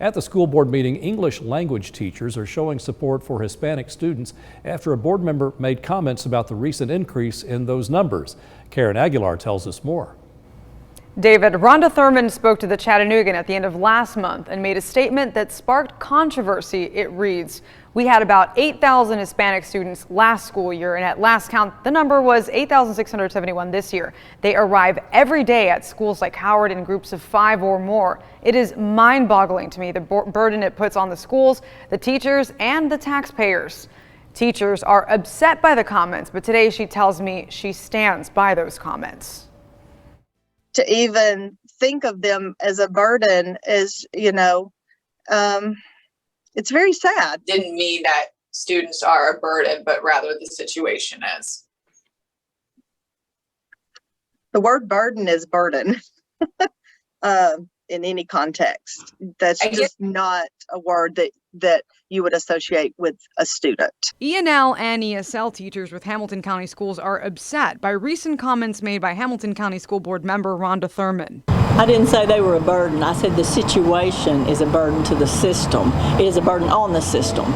At the school board meeting, English language teachers are showing support for Hispanic students after a board member made comments about the recent increase in those numbers. Karen Aguilar tells us more. David, Rhonda Thurman spoke to the Chattanoogan at the end of last month and made a statement that sparked controversy. It reads, "We had about 8,000 Hispanic students last school year, and at last count, the number was 8,671 this year. They arrive every day at schools like Howard in groups of 5 or more. It is mind-boggling to me the burden it puts on the schools, the teachers, and the taxpayers." Teachers are upset by the comments, but today she tells me she stands by those comments. To even think of them as a burden is, it's very sad. Didn't mean that students are a burden, but rather the situation is. The word burden is burden in any context. That's just not a word that you would associate with a student. ENL and ESL teachers with Hamilton County Schools are upset by recent comments made by Hamilton County School Board member Rhonda Thurman. I didn't say they were a burden. I said the situation is a burden to the system. It is a burden on the system.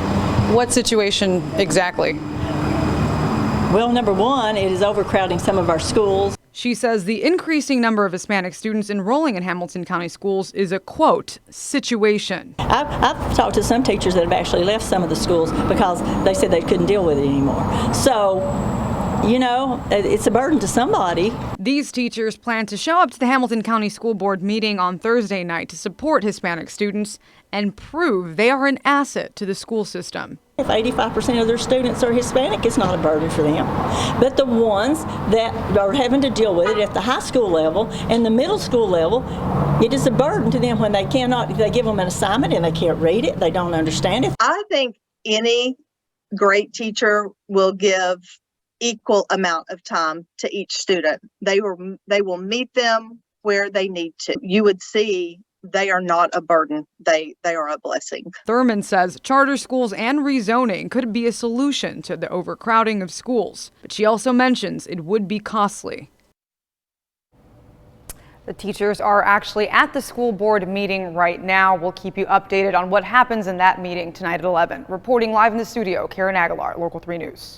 What situation exactly? Well, number one, it is overcrowding some of our schools. She says the increasing number of Hispanic students enrolling in Hamilton County Schools is a, quote, situation. I've talked to some teachers that have actually left some of the schools because they said they couldn't deal with it anymore. So, it's a burden to somebody. These teachers plan to show up to the Hamilton County School Board meeting on Thursday night to support Hispanic students and prove they are an asset to the school system. If 85% of their students are Hispanic, it's not a burden for them. But the ones that are having to deal with it at the high school level and the middle school level, it is a burden to them when they give them an assignment and they can't read it, they don't understand it. I think any great teacher will give equal amount of time to each student. They will meet them where they need to. You would see they are not a burden. They are a blessing. Thurman says charter schools and rezoning could be a solution to the overcrowding of schools, but she also mentions it would be costly. The teachers are actually at the school board meeting right now. We'll keep you updated on what happens in that meeting tonight at 11. Reporting live in the studio, Karen Aguilar, Local 3 News.